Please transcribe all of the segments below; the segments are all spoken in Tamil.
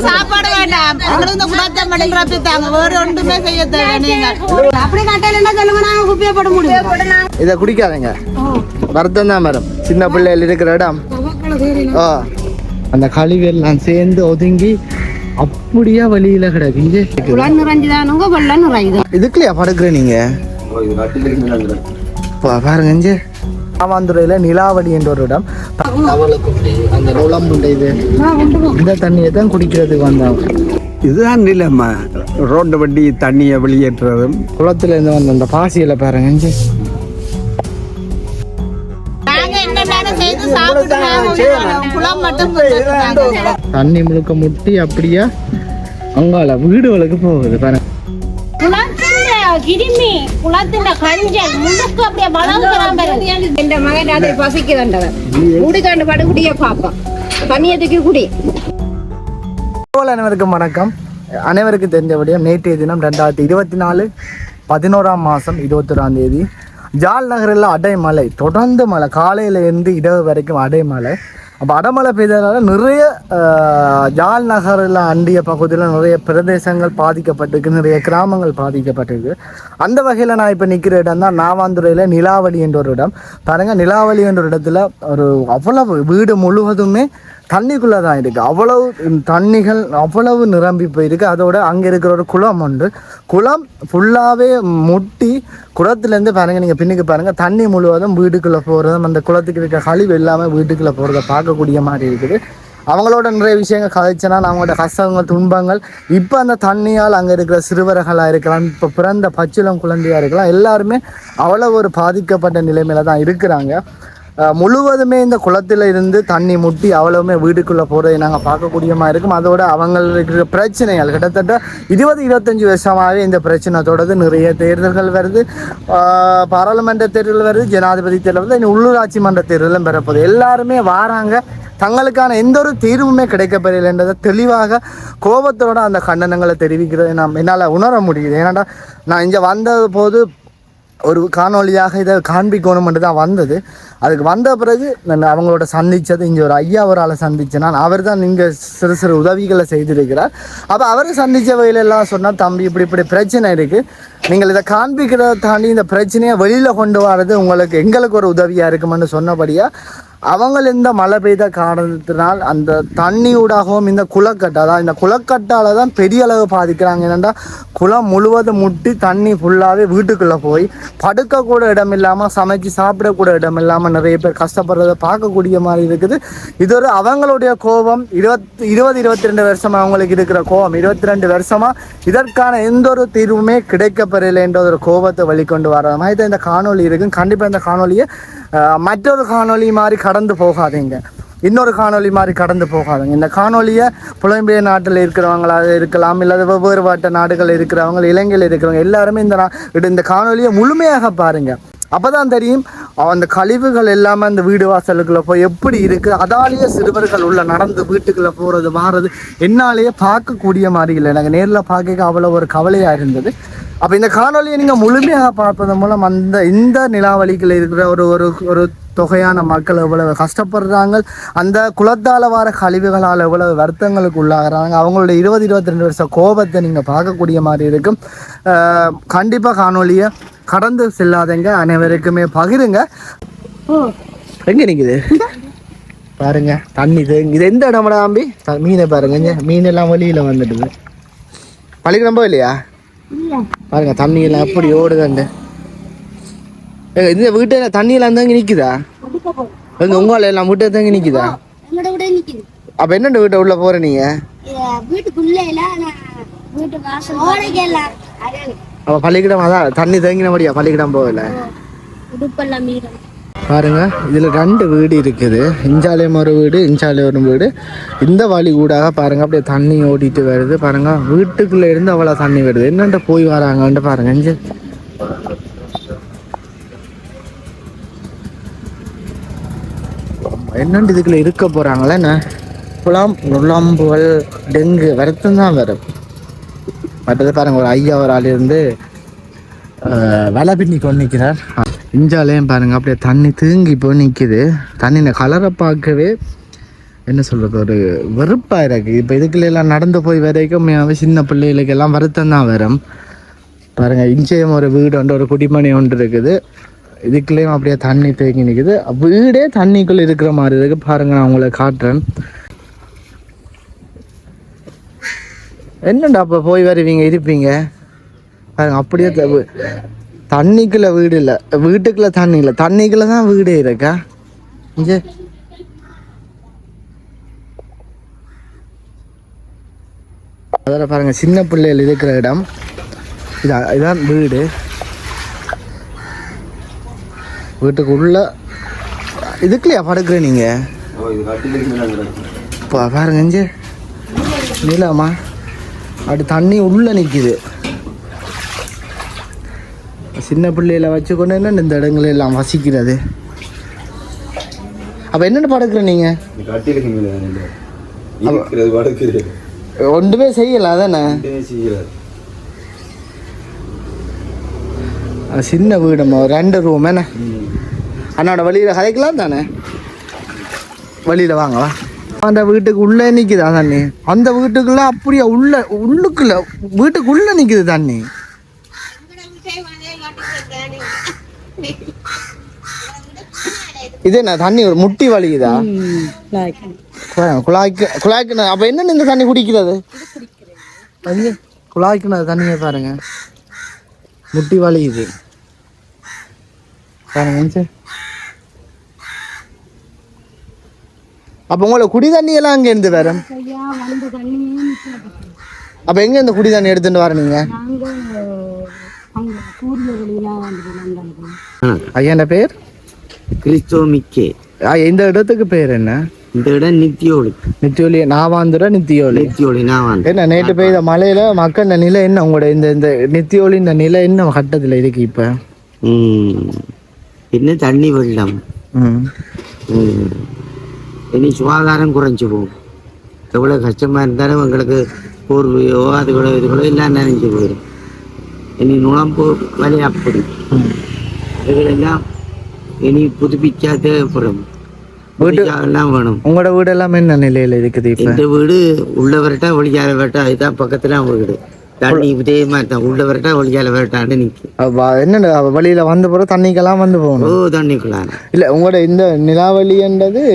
சாப்பாடு வேண்டாம், அங்கிருந்து குடத்தை மட்டும் ரப்பித்தாங்க, வேறு ஒன்றுமே செய்ய தேவையில்லை. அப்படி கட்டையில என்ன சொல்லுங்க, நாங்க குப்பையை போட முடியும். இதை குடிக்காதீங்க, வருத்தம் தான் வரும். சின்ன பிள்ளைகள் இருக்கிற இடம் அந்த கழிவெல்லாம் சேர்ந்து ஒதுங்கி அப்படியே வழியில கிடக்கு. இதுக்குலையா படுக்கிற நீங்க பாருங்க. காவாந்துறையில நிலாவடி என்ற ஒரு இடம். அந்த நுளம்புண்ட இது இந்த தண்ணியை தான் குடிக்கிறதுக்கு வந்தாங்க. இதுதான் நிலமா ரோண்டு வண்டி தண்ணியை வெளியேற்றுறதும். குளத்துல இருந்து வந்த அந்த பாசியில பாருங்க. தண்ணி முழுக்க முட்டி அப்படியா அங்கால வீடுகளுக்கு போகுது பாருங்க. கிருமி குளத்தின் கஞ்சல் முழுக்க அப்படியே வளர்ந்து இந்த மகன் அதை பசிக்க வேண்டவர் முடிக்காண்டு படுகுடிய பாப்போம் தண்ணியத்துக்கு குடி. அனைவருக்கும் வணக்கம். அனைவருக்கும் தெரிஞ்சபடியும் நேற்றைய தினம் 2024 11ஆம் மாதம் 21ஆம் தேதி ஜாழ் நகரில் அடைமழை, தொடர்ந்து மழை, காலையிலேருந்து இரவு வரைக்கும் அடைமழை. அப்போ அடைமழை பெய்ததால நிறைய ஜாழ் நகரில் அண்டிய பகுதியில் நிறைய பிரதேசங்கள் பாதிக்கப்பட்டிருக்கு, நிறைய கிராமங்கள் பாதிக்கப்பட்டிருக்கு. அந்த வகையில் நான் இப்போ நிற்கிற இடம் தான் நாவாந்துறையில் நிலாவளி என்ற ஒரு இடம். பாருங்கள், நிலாவளி என்ற ஒரு இடத்துல ஒரு அவ்வளவு வீடு முழுவதுமே தண்ணிக்குள்ளே தான் இருக்குது. அவ்வளவு தண்ணிகள் அவ்வளவு நிரம்பி போயிருக்கு. அதோட அங்கே இருக்கிற ஒரு குளம் உண்டு. குளம் ஃபுல்லாகவே முட்டி குளத்துலேருந்து பாருங்கள், நீங்கள் பின்னுக்கு பாருங்கள், தண்ணி முழுவதும் வீட்டுக்குள்ளே போகிறதும் அந்த குளத்துக்கு இருக்க கழிவு எல்லாமே வீட்டுக்குள்ளே போகிறத பார்க்கக்கூடிய மாதிரி இருக்குது. அவங்களோட நிறைய விஷயங்கள் கதைச்சனா அவங்களோட கஷ்டங்கள் துன்பங்கள், இப்போ அந்த தண்ணியால் அங்கே இருக்கிற சிறுவர்களாக இருக்கலாம், இப்போ பிறந்த பச்சிளம் குழந்தையாக இருக்கலாம், எல்லாருமே அவ்வளோ ஒரு பாதிக்கப்பட்ட நிலைமையில தான் இருக்கிறாங்க. முழுவதுமே இந்த குளத்தில் இருந்து தண்ணி முட்டி அவ்வளவுமே வீட்டுக்குள்ளே போகிறதை நாங்கள் பார்க்கக்கூடிய மாதிரி இருக்கும். அதோட அவங்களுக்கு பிரச்சனைகள் கிட்டத்தட்ட 20-25 வருஷமாகவே இந்த பிரச்சனை தொடர்ந்து. நிறைய தேர்தல்கள் வருது, பாராளுமன்ற தேர்தல் வருது, ஜனாதிபதி தேர்தல் வருது, இன்னும் உள்ளூராட்சி மன்ற தேர்தலும் பெறப்போகுது. எல்லாருமே வாராங்க, தங்களுக்கான எந்த ஒரு தீர்வுமே கிடைக்கப்பெறலைன்றதை தெளிவாக கோபத்தோட அந்த கண்டனங்களை தெரிவிக்கிறது என்னால் உணர முடியுது. ஏன்னாடா நான் இங்கே வந்த போது ஒரு காணொலியாக இதை காண்பிக்கணும்னு தான் வந்தது. அதுக்கு வந்த பிறகு நான் அவங்களோட சந்தித்தது, இங்கே ஒரு ஐயா அவரால் சந்தித்தேன் நான். அவர் தான் இங்கே சிறு சிறு உதவிகளை செய்திருக்கிறார். அப்போ அவரை சந்தித்த வகையிலெல்லாம் சொன்னால், தம்பி இப்படி பிரச்சனை இருக்குது, நீங்கள் இதை காண்பிக்கிறத தாண்டி இந்த பிரச்சனையை வெளியில் கொண்டு வர்றது எங்களுக்கு ஒரு உதவியாக இருக்குமென்னு சொன்னபடியாக அவங்க இந்த மழை பெய்த காரணத்தினால் அந்த தண்ணியூடாகவும் இந்த குளக்கட்டை, அதாவது இந்த குளக்கட்டால் தான் பெரிய அளவு பாதிக்கிறாங்க. என்னென்னா குளம் முழுவதும் முட்டி தண்ணி ஃபுல்லாகவே வீட்டுக்குள்ளே போய் படுக்கக்கூட இடம் இல்லாமல், சமைச்சு சாப்பிடக்கூட இடம் இல்லாமல் நிறைய பேர் கஷ்டப்படுறதை பார்க்கக்கூடிய மாதிரி இருக்குது. இது ஒரு அவங்களுடைய கோபம். 22 வருஷமாக அவங்களுக்கு இருக்கிற கோபம், 22 வருஷமாக இதற்கான எந்த ஒரு தீர்வுமே கிடைக்கப்பெறலைன்ற ஒரு கோபத்தை வெளிக்கொண்டு வர மாதிரி தான் இந்த காணொலி இருக்குது. கண்டிப்பாக இந்த காணொலியை மற்றொரு காணொலி மாதிரி கடந்து போகாதீங்க, இன்னொரு காணொலி மாதிரி கடந்து போகாதுங்க. இந்த காணொலியை புலம்பெயர் நாட்டில் இருக்கிறவங்களாக இருக்கலாம், இல்லாத வெவ்வேறு நாடுகளில் இருக்கிறவங்க, இலங்கையில் இருக்கிறவங்க எல்லாருமே இந்த காணொலியை முழுமையாக பாருங்கள். அப்போ தான் தெரியும் அந்த கழிவுகள் எல்லாமே அந்த வீடு வாசலுக்குள்ளே போய் எப்படி இருக்குது. அதாலேயே சிறுவர்கள் உள்ள நடந்து வீட்டுக்குள்ளே போகிறது வாரது என்னாலேயே பார்க்கக்கூடிய மாதிரி இல்லை. எனக்கு நேரில் பார்க்க அவ்வளோ ஒரு கவலையாக இருந்தது. அப்போ இந்த காணொலியை நீங்கள் முழுமையாக பார்ப்பதன் மூலம் இந்த நிலாவளிகளில் இருக்கிற ஒரு தொகையான மக்கள் எவ்வளவு கஷ்டப்படுறாங்க, அந்த குளத்தால் வர கழிவுகளால் எவ்வளவு வருத்தங்களுக்கு உள்ளாகிறாங்க, அவங்களோட 20-22 வருஷ கோபத்தை நீங்கள் பார்க்கக்கூடிய மாதிரி இருக்கும். கண்டிப்பாக காணொலியை கடந்து செல்லாதங்க, அனைவருக்குமே பகிருங்க. எங்கே நிற்குது பாருங்க தண்ணி. இது எந்த இடம்டா தம்பி? மீனை பாருங்க, மீன் எல்லாம் வெளியில் வந்துடுது. பள்ளிக்கு ரொம்ப இல்லையா பாருங்க, தண்ணி எல்லாம் எப்படி ஓடுதுண்டு. இந்த வீட்டுல தண்ணியெல்லாம் தாங்க நிக்குதா? எங்க உங்களால எல்லாம் வீட்டை தாங்க நிக்குதா? அப்ப என்ன வீட்டை உள்ள போற நீங்க? அப்ப பள்ளிக்கூடம் அதான் தண்ணி தேங்கினபடியா பள்ளிக்கூடம் போகல? பாருங்க, இதுல 2 வீடு இருக்குது. இஞ்சாலையும் ஒரு வீடு, இஞ்சாலையும் ஒரு வீடு. இந்த வழி கூடாக பாருங்க அப்படியே தண்ணி ஓடிட்டு வருது. பாருங்க வீட்டுக்குள்ள இருந்து அவ்வளவு தண்ணி வருது. என்னன்ட்டு போய் வராங்கன்ட்டு பாருங்க. என்னண்டு இதுக்குள்ள இருக்க போறாங்களே என்ன குளம் நுழம்புகள் டெங்கு வருத்தம் தான் வரும். மற்றது பாருங்க, ஒரு ஐயா ஒரு ஆள் இருந்து வலை பின்னி கொண்டு நிற்கிறார். இஞ்சாலையும் பாருங்க அப்படியே தண்ணி தேங்கி போய் நிற்கிது. தண்ணியின் கலரை பார்க்கவே என்ன சொல்கிறது ஒரு வெறுப்பாக இருக்குது. இப்போ இதுக்குள்ள எல்லாம் நடந்து போய் வரைக்கும் சின்ன பிள்ளைகளுக்கு எல்லாம் வருத்தம் தான் வரும். பாருங்கள், இஞ்சையும் ஒரு வீடு ஒன்று ஒரு குடிமனை ஒன்று இருக்குது. இதுக்குள்ளேயும் அப்படியே தண்ணி தேங்கி நிற்குது. வீடே தண்ணிக்குள்ளே இருக்கிற மாதிரி இருக்குது. பாருங்கள், நான் உங்களை காட்டுறேன். என்னண்டா அப்போ போய் வருவீங்க இருப்பீங்க பாருங்க. அப்படியே தண்ணிக்குள்ளே வீடு இல்லை, வீட்டுக்குள்ளே தண்ணி இல்லை, தண்ணிக்குள்ளே தான் வீடே இருக்கா இங்கே. அதில் பாருங்கள், சின்ன பிள்ளைகள் இருக்கிற இடம் இதான் வீடு. வீட்டுக்கு உள்ள இதுக்குலையா படுக்கிற நீங்கள்? பாருங்க இங்கே நிலமா அப்படி தண்ணி உள்ளே நிற்கிது. சின்ன பிள்ளைகளை வச்சு கொண்டு என்ன இந்த இடங்கள எல்லாம் வசிக்கிறது. அப்போ என்னென்ன படுக்கிற நீங்கள்? ஒன்றுமே செய்யல அதானே. சின்ன வீடுமா, 2 ரூம் என்ன அண்ணோட வழியில் கதைக்கலாம் தானே. வழியில் வாங்கவா. அந்த வீட்டுக்கு உள்ளே நிற்குது தண்ணி. அந்த வீட்டுக்குள்ள அப்படியே உள்ளுக்குள்ள வீட்டுக்குள்ளே நிற்குது தண்ணி. இது என்ன தண்ணி ஒரு முட்டி வலிக்குதா? குழாய்க்கு அப்போ என்னென்ன இந்த தண்ணி குடிக்கிறது? குழாய்க்குன தண்ணியை பாருங்க, முட்டி வலிக்குது பாருங்க. அப்போ உங்களை குடி தண்ணி எல்லாம் அங்கே இருந்து வேற? அப்போ எங்கே இந்த குடி தண்ணி எடுத்துட்டு வர நீங்க? ஐயா பேர் கிறிஸ்தோமிக்கே. இந்த இடத்துக்கு பேர் என்ன? இந்த இடம் நித்தியோலி. நித்தியோலி நாவாந்துர நித்தியோலி. நாவாந்து என்ன நேற்று பெய்த மழையில மக்கள் நிலை என்ன உங்களோட இந்த நித்தியோலி இந்த நிலை என்ன கட்டத்தில் இருக்கு இப்ப? என்ன தண்ணி வெள்ளம். இனி சுகாதாரம் குறைஞ்சி போகும். எவ்வளோ கஷ்டமாக இருந்தாலும் எங்களுக்கு போர்வையோ அதுகளோ இதுகளோ எல்லாம் நினைஞ்சு போயிடும். இனி நுழம்பு வலி அப்படி இதுகளெல்லாம் இனி புதுப்பிச்சா தேவைப்படும். எல்லாம் வேணும். உங்களோட வீடு எல்லாம் என்ன நிலையில இருக்குது? இந்த வீடு உள்ள வரட்டா ஒளியால வரட்டா, அதுதான் பக்கத்துல வீடு. தண்ணி இதே மாதிரி தான், உள்ள வரட்டா ஒளியால வரட்டான்னு நிற்கும். என்ன வழியில வந்த பிறகு தண்ணிக்கெல்லாம் வந்து போகணும். ஓ தண்ணிக்குள்ளான இல்லை உங்களோட இந்த நிலாவளின்றது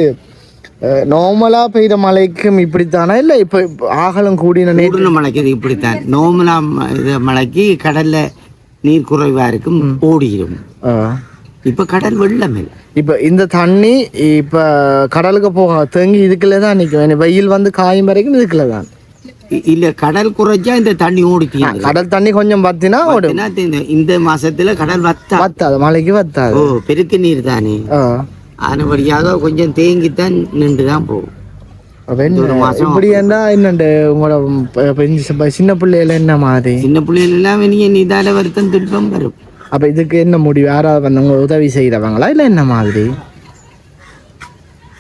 நார்மலா பெய்த மழைக்கும் இப்படித்தானா இல்லை இப்போ ஆகலம் கூடின கூடின மழைக்கு இது இப்படித்தான்? நார்மலா மழைக்கு கடல்ல நீர் குறைவா இருக்கும், ஓடிடும். இப்ப கடல் வெள்ளம் இல்லை. இப்ப இந்த தண்ணி இப்ப கடலுக்கு போக தேங்கி இதுக்குள்ள தான் நிற்கும். வெயில் வந்து காயும் வரைக்கும் இதுக்குள்ள தான். இல்ல கடல் குறைஞ்சா இந்த தண்ணி ஓடிச்சு. கடல் தண்ணி கொஞ்சம் பத்தினா ஓடும். இந்த மாசத்துல கடல் வத்தாது, மழைக்கு வத்தாது. ஓ பெருக்கு நீர் தானே, அதனபடியாக கொஞ்சம் தேங்கித்தான் நின்றுதான் போகும். இப்படி இருந்தா என்னண்டு உங்களோட சின்ன பிள்ளைகள் என்ன மாதிரி? சின்ன பிள்ளைகள் எல்லாம் நீதான வருத்தம் துன்பம் வரும். அப்ப இதுக்கு என்ன முடிவு? யாராவது வந்து உங்க உதவி செய்யறவங்களா இல்ல என்ன மாதிரி?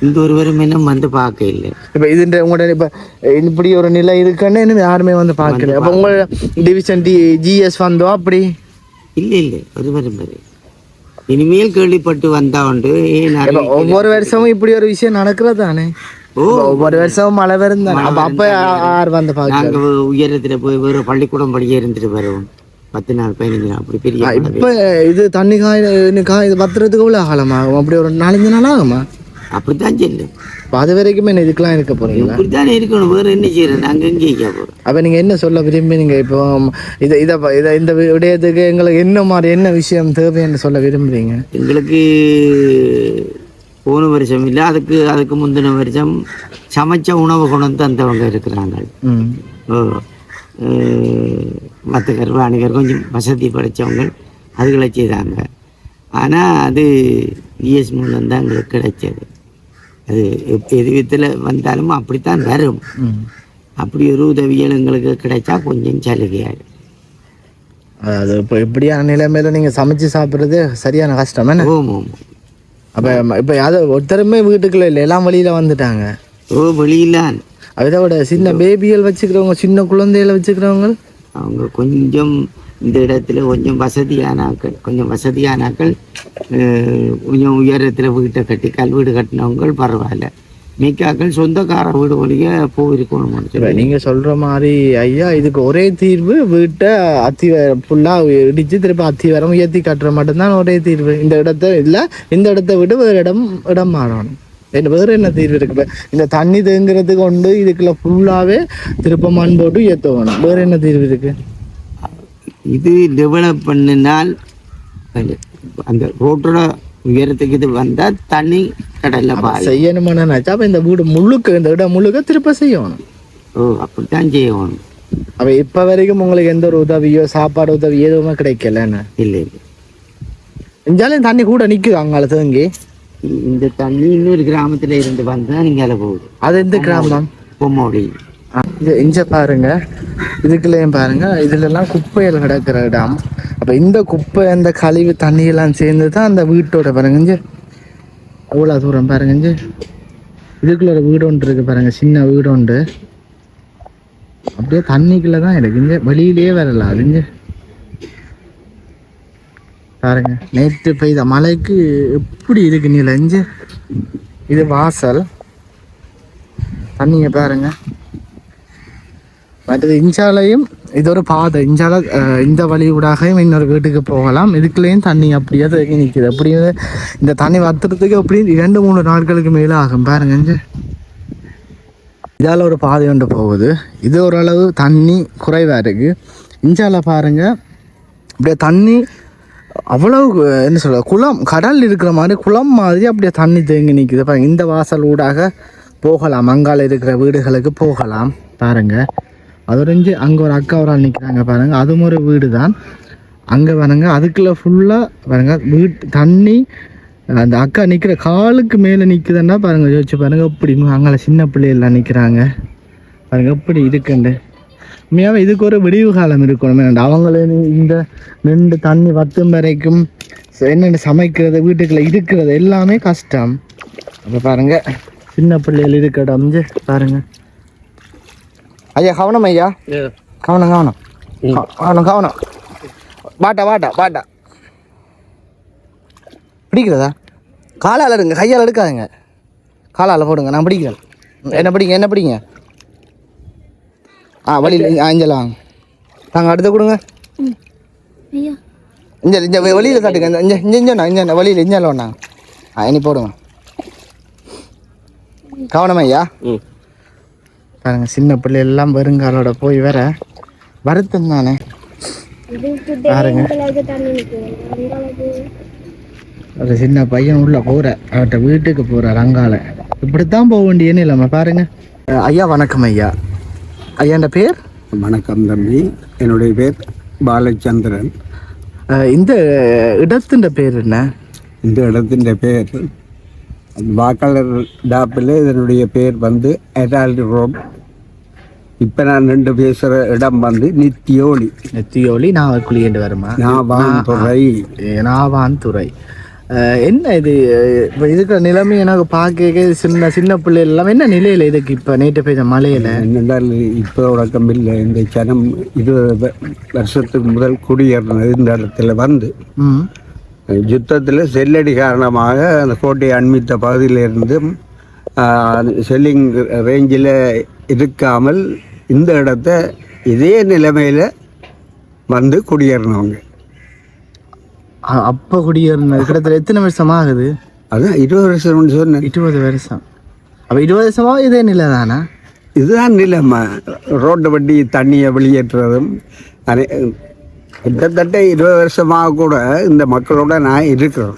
இந்த ஒருவரும் என்ன வந்து பார்க்க இல்லை. இப்ப இது உங்களோட இப்ப இப்படி ஒரு நிலை இருக்குன்னு இன்னும் யாருமே வந்து பார்க்கல. அப்ப உங்க டிவிஷன் ஜிஎஸ் வந்தோம் அப்படி இல்லை இல்லை ஒருவரும் வரை இனிமேல் கேள்விப்பட்டு வந்தா உண்டு. ஒவ்வொரு வருஷமும் இப்படி ஒரு விஷயம் நடக்கிறது தானே. ஒவ்வொரு வருஷமும் மழை வரும் தானே. அப்ப யார் வந்து பார்க்க? உயரத்துல போய் வேறு பள்ளிக்கூடம் படியே இருந்துட்டு வருவோம். 10 நாள் 15 நாள் அப்படி பெரிய. இப்ப இது தண்ணி காய் பத்துறதுக்கு எவ்வளவு ஆகலமாகும்? அப்படி ஒரு 4-5 நாள் ஆகுமா? அப்படித்தான் செல்லும். அது வரைக்கும் என்ன இதுக்கெல்லாம் இருக்க போறீங்களா? இப்படித்தானே இருக்கணும், வேற என்ன செய்யறது? அங்க எங்கே போறோம். அப்ப நீங்க என்ன சொல்ல விரும்புறீங்க? இப்போ இந்த விடயத்துக்கு எங்களுக்கு என்ன மாதிரி என்ன விஷயம் தேவைன்னு சொல்ல விரும்புறீங்க? எங்களுக்கு போன வருஷம் இல்லை, அதுக்கு முந்தின வருஷம் சமைச்ச உணவு கொண்டு வந்தவங்க இருக்கிறாங்க. மற்ற கர்வாணிகர் கொஞ்சம் வசதி படைத்தவங்க அதுகளை செய்தாங்க. ஆனால் அது இஎஸ் மூலம் தான் எங்களுக்கு கிடைச்சது. அது எது விதத்தில் வந்தாலும் அப்படித்தான் வரும். அப்படி ஒரு உதவிகள் எங்களுக்கு கிடைச்சா கொஞ்சம் சலுகையாகும். அது இப்போ எப்படியான நிலைமையில நீங்கள் சமைச்சு சாப்பிட்றது சரியான கஷ்டம் என்ன? ஓம். அப்போ இப்போ அது ஒருத்தருமே வீட்டுக்குள்ள இல்லை, எல்லாம் வெளியில் வந்துட்டாங்க. வெளியிலான் அதை விட சின்ன பேபிகள் வச்சுக்கிறவங்க, சின்ன குழந்தைகளை வச்சுக்கிறவங்க, அவங்க கொஞ்சம் இந்த இடத்துல கொஞ்சம் வசதியானாக்கள் கொஞ்சம் உயரத்தில் வீட்டை கட்டி கல்வீடு கட்டினவங்க பரவாயில்ல. மிக்காக்கள் சொந்தக்கார வீடு வழிய போயிருக்கணும். நீங்க சொல்ற மாதிரி ஐயா இதுக்கு ஒரே தீர்வு வீட்டை ஃபுல்லா இடிச்சு திருப்பி அத்திவரம் உயர்த்தி கட்டுற மட்டும்தான் ஒரே தீர்வு. இந்த இடத்த விட்டு வேறு இடம் மாறணும். வேறு என்ன தீர்வு இருக்கு? இந்த தண்ணி தேங்குறதுக்கு கொண்டு இதுக்குள்ள ஃபுல்லாவே திருப்ப மண் போட்டு ஏற்றணும். வேறு என்ன தீர்வு இருக்கு? இது டெவலப் பண்ணினால் அந்த ரோட்டோட உயரத்துக்கு இது வந்தா தண்ணி கடல்ல செய்யணும்னு நினைச்சா அப்ப இந்த வீடு இந்த இடம் முழுக்க திருப்ப செய்யணும். அப்படித்தான் செய்யணும். அப்ப இப்ப வரைக்கும் உங்களுக்கு எந்த ஒரு உதவியோ சாப்பாடு உதவி எதுவுமே கிடைக்கல? இல்லை. இஞ்சாலும் தண்ணி கூட நிக்குது அங்கால தேங்கி. இந்த தண்ணி இன்னொரு கிராமத்துல இருந்து வந்தா நீங்க அதை போகுது. அது எந்த கிராமம்? பொம்மோடி. இஞ்ச பாருங்க, இதுக்குள்ளேயும் பாருங்க, இதுல எல்லாம் குப்பையில் கிடக்கிற இடம். அப்ப இந்த குப்பை அந்த கழிவு தண்ணி எல்லாம் சேர்ந்து தான் அந்த வீட்டோட பாருங்க அவ்வளோ தூரம் பாருங்க. இதுக்குள்ள ஒரு வீடு ஒன்று இருக்கு பாருங்க, சின்ன வீடு ஒன்று. அப்படியே தண்ணிக்குள்ள தான் இருக்கு, வெளியிலேயே வரல. அதுங்க பாருங்க, நேற்று பெய்த மழைக்கு எப்படி இருக்கு நீலஞ்சு. இது வாசல் தண்ணிங்க பாருங்க. மற்றது இஞ்சாலையும் இது ஒரு பாதை. இந்த வழி ஊடாகவும் இன்னொரு வீட்டுக்கு போகலாம். இதுக்குள்ளேயும் தண்ணி அப்படியே தேங்கி நிற்கிது. அப்படியே இந்த தண்ணி வத்துறதுக்கு அப்படி 2-3 நாட்களுக்கு மேலே ஆகும் பாருங்க. இதால் ஒரு பாதை ஒன்று போகுது. இது ஓரளவு தண்ணி குறைவாக இருக்குது. இஞ்சால பாருங்க, அப்படியே தண்ணி அவ்வளவு என்ன சொல்ல, குளம் கடல் இருக்கிற மாதிரி குளம் மாதிரி அப்படியே தண்ணி தேங்கி நிற்குது பாருங்க. இந்த வாசல் ஊடாக போகலாம், அங்கால இருக்கிற வீடுகளுக்கு போகலாம் பாருங்க. அதொரிஞ்சு அங்கே ஒரு அக்கா ஒரு ஆள் நிற்கிறாங்க பாருங்க, அதுவும் ஒரு வீடு தான். அங்கே பாருங்க, அதுக்குள்ளே ஃபுல்லாக பாருங்க தண்ணி. அந்த அக்கா நிற்கிற காலுக்கு மேலே நிற்குதுன்னா பாருங்க, யோசிச்சு பாருங்க எப்படி அங்கே சின்ன பிள்ளைகள்லாம் நிற்கிறாங்க பாருங்க எப்படி இருக்குண்டு. உண்மையாகவே இதுக்கு ஒரு விடிவு காலம் இருக்கணும். அவங்களே இந்த நின்று தண்ணி வத்தும் வரைக்கும் என்னென்ன சமைக்கிறது, வீட்டுக்குள்ளே இருக்கிறது எல்லாமே கஷ்டம். அப்போ பாருங்க சின்ன பிள்ளைகள் இருக்கிற இடம் பாருங்க. ஐயா கவனம், ஐயா கவனம் கவனம் கவனம் கவனம். பாட்டா பிடிக்கிறதா? காலால் எடுங்க, கையால் எடுக்காதுங்க, காலால் போடுங்க. நான் பிடிக்கிறேன். என்ன பிடிங்க. வழியில் அஞ்சலாம் வாங்க, நாங்கள் அடுத்து கொடுங்க. இஞ்ச வெளியில் காட்டுங்க. இஞ்ச வழியில் இஞ்சால ஒன்றாங்க. இனி போடுங்க. கவனம் ஐயா. பாருங்க, சின்ன பிள்ளை எல்லாம் வருங்காலோட போய் வேற வருத்தம் தானே பாருங்க. ஒரு சின்ன பையன் உள்ள போற, அவர்கிட்ட வீட்டுக்கு போறார் அங்கால. இப்படித்தான் போக வேண்டியன்னு இல்லாம பாருங்க. ஐயா வணக்கம் ஐயா. ஐயாண்ட பேர்? வணக்கம் தம்பி, என்னுடைய பேர் பாலச்சந்திரன். இந்த இடத்தின் பேர் என்ன? இந்த இடத்தின் பேர் வாக்காளர் டாப்பில் இதனுடைய பேர் வந்து எரால்டு ரோட். இப்போ நான் ரெண்டு பேசுகிற இடம் வந்து நித்தியோலி நாவக்குழி என்று வருமா? நாவான்துறை. என்ன இது இப்போ இருக்கிற நிலைமை எனக்கு பார்க்க சின்ன பிள்ளை எல்லாம் என்ன நிலையில் இதுக்கு இப்போ நேற்று பெய்த மழையில் என்னென்றால் இப்போ உடக்கம் இல்லை. இந்த ஜனம் 20 வருஷத்துக்கு முதல் குடியேறினது இந்த இடத்துல வந்து யுத்தத்தில் செல்லடி காரணமாக அந்த கோட்டையை அண்மித்த பகுதியிலிருந்து செல்லிங் ரேஞ்சில் இருக்காமல் இந்த இடத்த இதே நிலைமையில் வந்து குடியேறினவங்க. அப்போ குடியேறினது கிட்டத்தட்ட எத்தனை வருஷம் ஆகுது? அதுதான் 20 வருஷம்னு சொன்னேன். 20 வருஷம். அப்போ 20 வருஷமாக இதே நிலை தானே? இதுதான் நிலைமை. ரோட்டை வட்டி தண்ணியை வெளியேற்றுறதும் கிட்டத்தட்ட 20 வருஷமாக கூட இந்த மக்களோட நான் இருக்கிறேன்.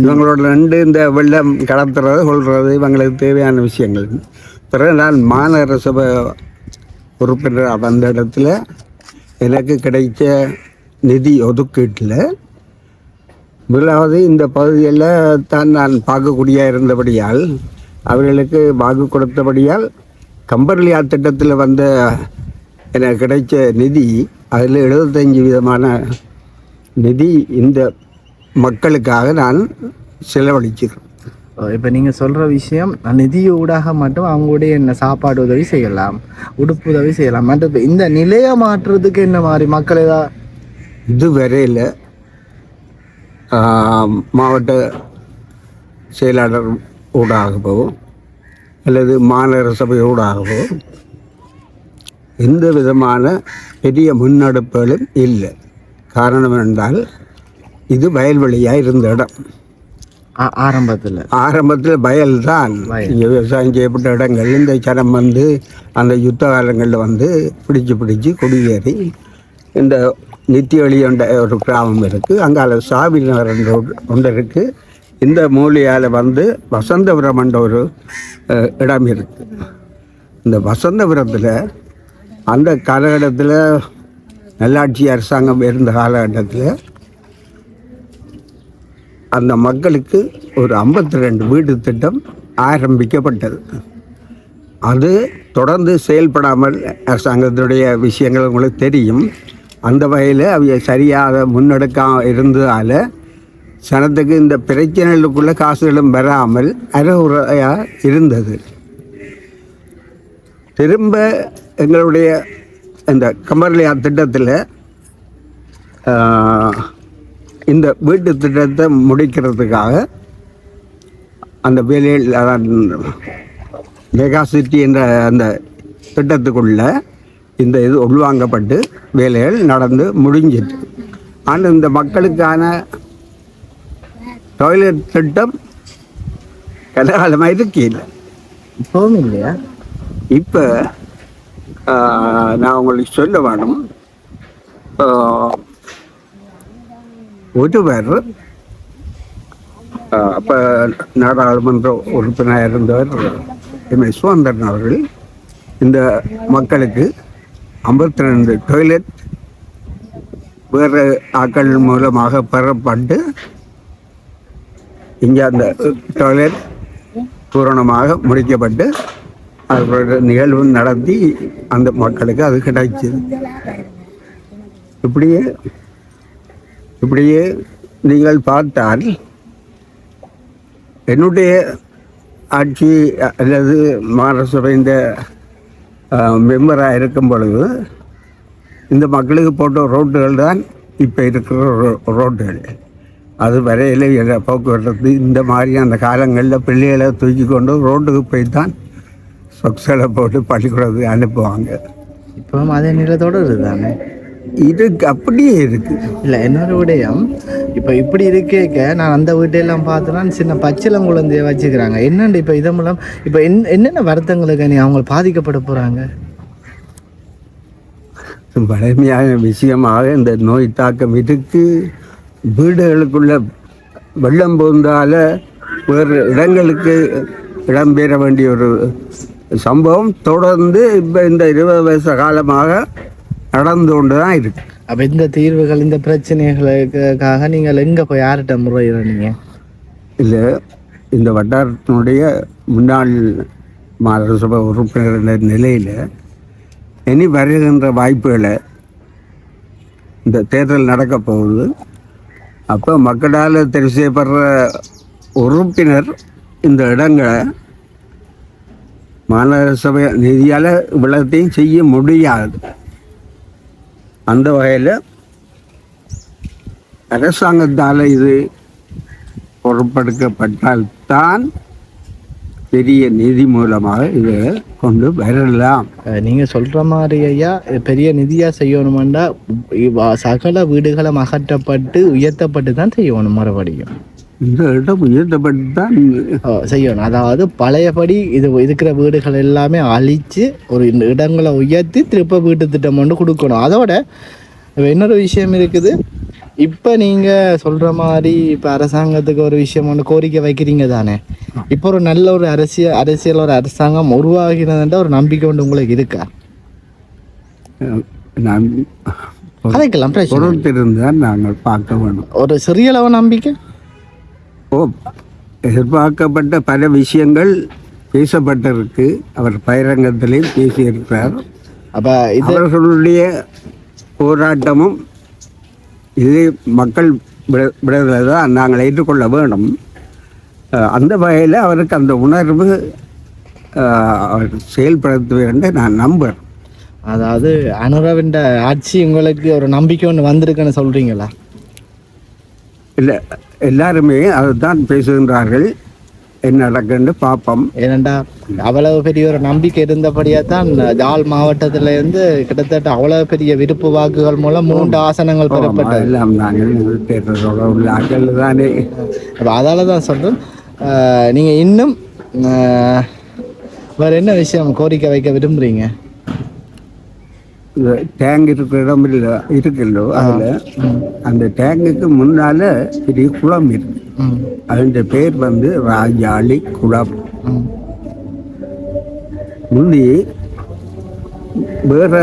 இவங்களோட ரெண்டு இந்த வெள்ளம் கடத்துறது கொள்வது இவங்களுக்கு தேவையான விஷயங்கள். பிறகு நான் மாநகர சபை உறுப்பினர் வந்த இடத்துல எனக்கு கிடைச்ச நிதி ஒதுக்கீட்டில் முதலாவது இந்த பகுதியில் தான் நான் பார்க்கக்கூடிய இருந்தபடியால் அவர்களுக்கு வாக்கு கொடுத்தபடியால் கம்பர்லியா திட்டத்தில் வந்த எனக்கு கிடைச்ச நிதி அதில் 75% நிதி இந்த மக்களுக்காக நான் செலவழிச்சிருக்கேன். இப்போ நீங்கள் சொல்கிற விஷயம் நிதியூடாக மட்டும் அவங்களுடைய என்ன சாப்பாடு உதவி செய்யலாம், உடுப்பு உதவி செய்யலாம். மற்றும் இந்த நிலையை மாற்றுறதுக்கு என்ன மாதிரி மக்கள் ஏதாவது இதுவரையில் மாவட்ட செயலாளர் ஊடாகவும் அல்லது மாநகர சபையோடாகவோ எந்த விதமான பெரிய முன்னெடுப்புகளும் இல்லை. காரணம் என்றால் இது வயல்வெளியாக இருந்த இடம். ஆரம்பத்தில் வயல் தான். இங்கே விவசாயம் செய்யப்பட்ட இடங்கள் இந்த சனம் வந்து அந்த யுத்த காலங்களில் வந்து பிடிச்சு குடியேறி இந்த நித்தியவெளி என்ற ஒரு கிராமம் இருக்குது. அங்கால சாவில் நகர் ஒன்று இருக்குது. இந்த மூலையால் வந்து வசந்தபுரம் என்ற ஒரு இடம் இருக்குது. இந்த வசந்தபுரத்தில் அந்த காலகட்டத்தில் நல்லாட்சி அரசாங்கம் இருந்த காலகட்டத்தில் அந்த மக்களுக்கு ஒரு 52 வீட்டு திட்டம் ஆரம்பிக்கப்பட்டது. அது தொடர்ந்து செயல்படாமல் அரசாங்கத்துடைய விஷயங்கள் உங்களுக்கு தெரியும். அந்த வகையில் அவை சரியாக முன்னெடுக்காமல் இருந்ததால் சனத்துக்கு இந்த பிரச்சனைகளுக்குள்ள காசுகளும் வராமல் அரைகுறையாக இருந்தது. திரும்ப எங்களுடைய இந்த கமர்லியா திட்டத்தில் இந்த வீட்டு திட்டத்தை முடிக்கிறதுக்காக அந்த வேலையில் மெகா சிட்டி என்ற அந்த திட்டத்துக்குள்ள இந்த இது உள்வாங்கப்பட்டு வேலைகள் நடந்து முடிஞ்சிட்டு. ஆனால் இந்த மக்களுக்கான டாய்லெட் திட்டம் கலகாலமாக இருக்கல. இப்பவும் இல்லையா? இப்போ நான் உங்களுக்கு சொல்ல வேணும், ஒருவர் அப்போ நாடாளுமன்ற உறுப்பினராக இருந்தவர் எம்.எஸ். சுதந்திரன் அவர்கள் இந்த மக்களுக்கு 52 டாய்லெட் வேறு ஆக்கள் மூலமாக பெறப்பட்டு இங்கே அந்த டாய்லெட் பூரணமாக முடிக்கப்பட்டு அவர்களோட நிகழ்வு நடத்தி அந்த மக்களுக்கு அது கிடைச்சது. இப்படியே நீங்கள் பார்த்தால் என்னுடைய ஆட்சி அல்லது மாநகரசபை இந்த மெம்பராக இருக்கும் பொழுது இந்த மக்களுக்கு போட்ட ரோட்டுகள் தான் இப்போ இருக்கிற ரோட்டுகள். அது வரையில் போக்குவரத்து இந்த மாதிரி அந்த காலங்களில் பிள்ளைகளை தூக்கி கொண்டு ரோட்டுக்கு போய் தான் சொக்ஸலை போட்டு பள்ளிக்கூடத்துக்கு அனுப்புவாங்க. இப்போ அதே நிலத்தோடு இருக்குதானே? இதுக்கு அப்படியே இருக்குது. இல்லை, இன்னொரு விடயம், இப்போ இப்படி இருக்கேக்க நான் அந்த வீட்டையெல்லாம் பார்த்தோன்னா சின்ன பச்சிலம் குழந்தைய வச்சுக்கிறாங்க. என்னென்னு இப்போ இதன் மூலம் இப்போ என்னென்ன வருத்தங்களுக்கு நீ அவங்க பாதிக்கப்பட போகிறாங்க? வலிமையான விஷயமாக இந்த நோய் தாக்கம் இதுக்கு வீடுகளுக்குள்ள வெள்ளம் போந்தால வேறு இடங்களுக்கு இடம்பெற வேண்டிய ஒரு சம்பவம் தொடர்ந்து இப்போ இந்த 20 வருஷ காலமாக நடந்து கொண்டு தான் இருக்கு. அப்போ இந்த தீர்வுகள் இந்த பிரச்சனைகளுக்காக நீங்கள் எங்கே போய் யார்கிட்ட முறையிறீங்க? இல்லை, இந்த வட்டாரத்தினுடைய முன்னாள் மாநகர சபை உறுப்பினர் நிலையில் இனி வருகின்ற வாய்ப்புகளை இந்த தேர்தல் நடக்க போகுது. அப்போ மக்களால் தெரிவு செய்யப்படுற உறுப்பினர் இந்த இடங்களை மாநகர சபை நிதியால் இவ்வளத்தையும் செய்ய முடியாது. அந்த வகையில் அரசாங்கத்தால் இது பொறுப்பெடுக்கப்பட்டால்தான் பெரிய நிதி மூலமாக இதை கொண்டு வரலாம். நீங்கள் சொல்கிற மாதிரி ஐயா பெரிய நிதியாக செய்யணுமெண்டா சகல வீடுகளும் அகற்றப்பட்டு உயர்த்தப்பட்டு தான் செய்யணும். மறுபடியும் இந்த இடம் உயர்த்தப்பட்டு தான் செய்யணும். அதாவது பழையபடி இருக்கிற வீடுகள் எல்லாமே அழித்து ஒரு இடங்களை உயர்த்தி திருப்ப வீட்டு திட்டம் ஒன்று கொடுக்கணும். அதோட இன்னொரு விஷயம் இருக்குது. இப்போ நீங்கள் சொல்கிற மாதிரி இப்போ அரசாங்கத்துக்கு ஒரு விஷயம் ஒன்று கோரிக்கை வைக்கிறீங்க தானே? இப்போ ஒரு நல்ல ஒரு அரசியல் ஒரு அரசாங்கம் உருவாகினதுன்ற ஒரு நம்பிக்கை ஒன்று உங்களுக்கு இருக்கா? அதைக்கெல்லாம் பொறுத்திருந்தால் நாங்கள் பார்க்க வேணும். ஒரு சிறிய அளவு நம்பிக்கை. எதிர்பார்க்கப்பட்ட பல விஷயங்கள் பேசப்பட்டிருக்கு. அவர் பகிரங்கத்திலையும் பேசியிருக்கிறார். அப்போ அவர்களுடைய போராட்டமும் இது மக்கள் விடுதலை தான் நாங்கள் ஏற்றுக்கொள்ள வேணும். அந்த வகையில் அவருக்கு அந்த உணர்வு அவர் செயல்படுத்துவார் என்று நான் நம்புகிறேன். அதாவது அனுரவின் ஆட்சி உங்களுக்கு ஒரு நம்பிக்கை ஒன்று வந்திருக்குன்னு சொல்கிறீங்களா? இல்லை, எல்லாருமே அதை தான் பேசுகின்றார்கள். என்ன நடக்குன்னு பார்ப்போம். ஏனண்டா அவ்வளவு பெரிய ஒரு நம்பிக்கை இருந்தபடியா தான் ஜாழ் மாவட்டத்துல இருந்து கிட்டத்தட்ட அவ்வளவு பெரிய விருப்பு வாக்குகள் மூலம் 3 ஆசனங்கள் பெறப்பட்டது. எல்லாம் நாங்கள் உள்ள ஆக்கள் தானே. அதால தான் சொல்றேன். நீங்க இன்னும் வேற என்ன விஷயம் கோரிக்கை வைக்க விரும்புறீங்க? டேங்க் இருக்கிற இடம் இருக்குல்லோ, அதுல அந்த டேங்குக்கு முன்னால பெரிய குளம் இருக்கு. அதன் பேர் வந்து ராஜாளி குளம். முந்தி வேற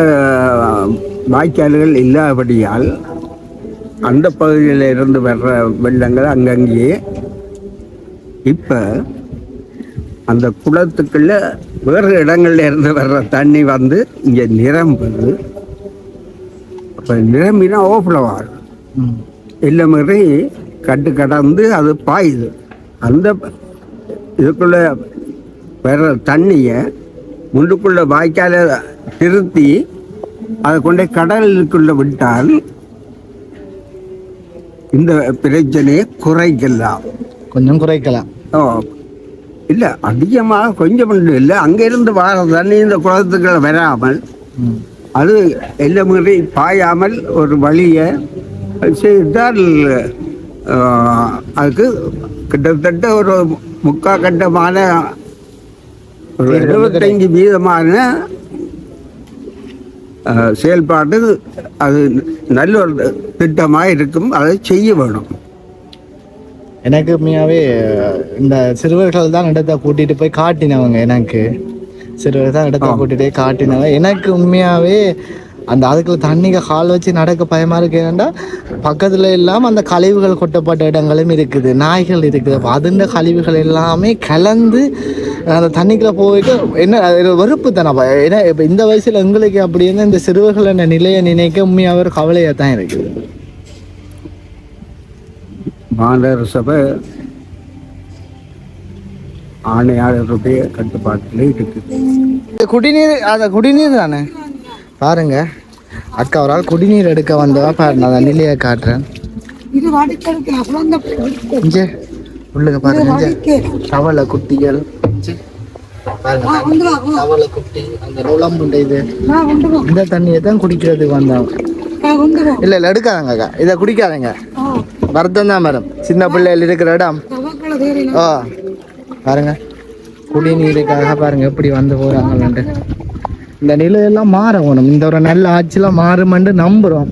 வாய்க்கால்கள் இல்லாதபடியால் அந்த பகுதியில் இருந்து வர்ற வெள்ளங்கள் அங்கங்கேயே. இப்ப அந்த குளத்துக்குள்ள வேறு இடங்கள்ல இருந்து வர்ற தண்ணி வந்து இங்க நிரம்புது. அப்ப நிரம்பினா ஓஃப்ளோ ஆகும். இல்லை மாதிரி கட்டு கடந்து அது பாயுது. அந்த இதுக்குள்ள வர்ற தண்ணியை முள்ளுக்குள்ள வாய்க்கால திருத்தி அதை கொண்டே கடலுக்குள்ள விட்டால் இந்த பிரச்சனையை குறைக்கலாம், கொஞ்சம் குறைக்கலாம். இல்லை அதிகமாக கொஞ்சம் இல்லை, அங்கிருந்து வர தண்ணி இந்த குளத்துக்களை வராமல் அது எல்லாம் மீறி பாயாமல் ஒரு வழியை செய்தால் அதுக்கு கிட்டத்தட்ட ஒரு முக்கால் கட்டமான ஒரு 75% செயல்பாடு அது நல்ல ஒரு திட்டமாக இருக்கும். அதை செய்ய வேணும். எனக்கு உண்மையாகவே இந்த சிறுவர்கள் தான் இடத்த கூட்டிகிட்டு போய் காட்டினவங்க. எனக்கு சிறுவர் தான் இடத்த கூட்டிகிட்டு போய் காட்டினவங்க. எனக்கு உண்மையாகவே அந்த அதுக்குள்ள தண்ணிக்கு கால் வச்சு நடக்க பயமாக இருக்கு. ஏன்னா பக்கத்தில் இல்லாமல் அந்த கழிவுகள் கொட்டப்பட்ட இடங்களும் இருக்குது, நாய்கள் இருக்குது. அப்போ அதுண்ட கழிவுகள் எல்லாமே கலந்து அந்த தண்ணிக்குள்ளே போயிட்டு என்ன வெறுப்பு தானே. ஏன்னா இப்போ இந்த வயசில் எங்களுக்கு அப்படின்னு இந்த சிறுவர்கள் என்ன நிலையை நினைக்க உண்மையாக ஒரு கவலையாக தான் இருக்குது. மாநகர சபை ஆணையாளருடைய கட்டுப்பாட்டில் இருக்குது. குடிநீர் அந்த குடிநீர் தானே பாருங்க. அக்கா ஒரு ஆள் குடிநீர் எடுக்க வந்தவா பாருங்க. நான் நிலையை காட்டுறேன். இங்கே உள்ளுங்க பாருங்க. தவளை குட்டிகள் பாருங்க. தவளை குட்டி அந்த நுழம்புண்ட இது இந்த தண்ணியை தான் குடிக்கிறதுக்கு வந்தவங்க. இல்லை இல்லை எடுக்காதங்க அக்கா, இதை குடிக்காதங்க. வருத்தம் தான் மேடம். சின்ன பிள்ளைகள் இருக்கிற இடம். பாருங்க குடிநீருக்காக பாருங்க எப்படி வந்து போறாங்க. இந்த நிலையெல்லாம் மாறணும். இந்த ஒரு நல்ல ஆட்சியெல்லாம் மாறுமென்று நம்புறோம்.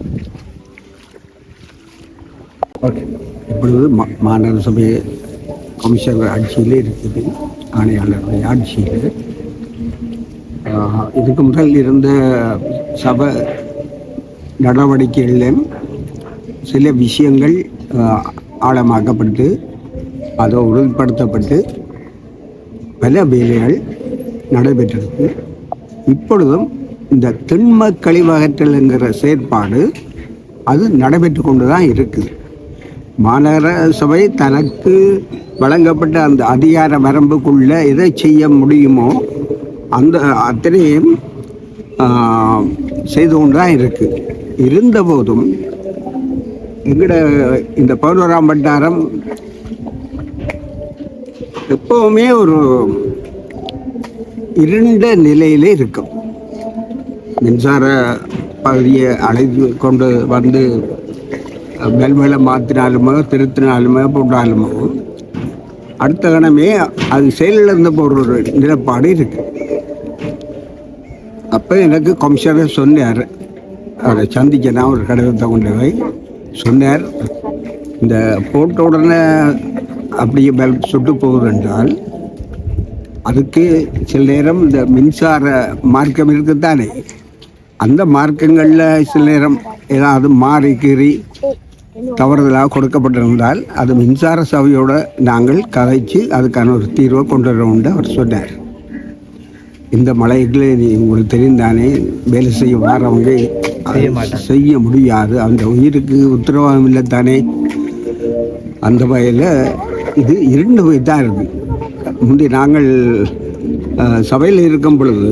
இப்பொழுது மாநகர சபை கமிஷனர் ஆட்சியில் இருக்குது, ஆணையாளருடைய ஆட்சியில். இதுக்கு முதல் இருந்த சபை நடவடிக்கைகளிலும் சில விஷயங்கள் ஆழமாக்கப்பட்டு அதை உறுதிப்படுத்தப்பட்டு பல வேலைகள் நடைபெற்றிருக்கு. இப்பொழுதும் இந்த திண்ம கழிவகற்றல்ங்கிற செயற்பாடு அது நடைபெற்று கொண்டு தான் இருக்குது. மாநகர சபை தனக்கு வழங்கப்பட்ட அந்த அதிகார வரம்புக்குள்ள எதை செய்ய முடியுமோ அந்த அத்தனையும் செய்து கொண்டு தான் இருக்குது. இருந்தபோதும் எங்கட இந்த 11ஆம் வட்டாரம் எப்பவுமே ஒரு இருண்ட நிலையிலே இருக்கும். மின்சார பகுதியை அழைத்து கொண்டு வந்து வெல்வேலை மாற்றினாலுமோ திருத்தினாலுமோ போட்டாலுமோ அடுத்த கணமே அது செயலிழந்த போகிற ஒரு நிலப்பாடு இருக்கு. அப்போ எனக்கு கமிஷனர் சொன்னார், அவரை சந்திக்க நான் ஒரு கடிதத்தை கொண்டு போய் சொன்னார், இந்த போட்ட உடனே அப்படியே பல்ப் சுட்டு போகுது என்றால் அதுக்கு சில நேரம் இந்த மின்சார மார்க்கம் இருக்குத்தானே, அந்த மார்க்கங்களில் சில நேரம் ஏதாவது மாறி கீறி தவறுதலாக கொடுக்கப்பட்டிருந்தால் அது மின்சார சபையோடு நாங்கள் கதைச்சு அதுக்கான ஒரு தீர்வை கொண்டு வரணும்னு அவர் சொன்னார். இந்த மலைகளை உங்களுக்கு தெரிந்தானே, வேலை செய்ய வரவங்க செய்ய முடியாது, அந்த உயிருக்கு உத்தரவாதம் இல்லை தானே. அந்த வகையில் இது இரண்டு போய் தான் இருக்குது. முந்தி நாங்கள் சபையில் இருக்கும் பொழுது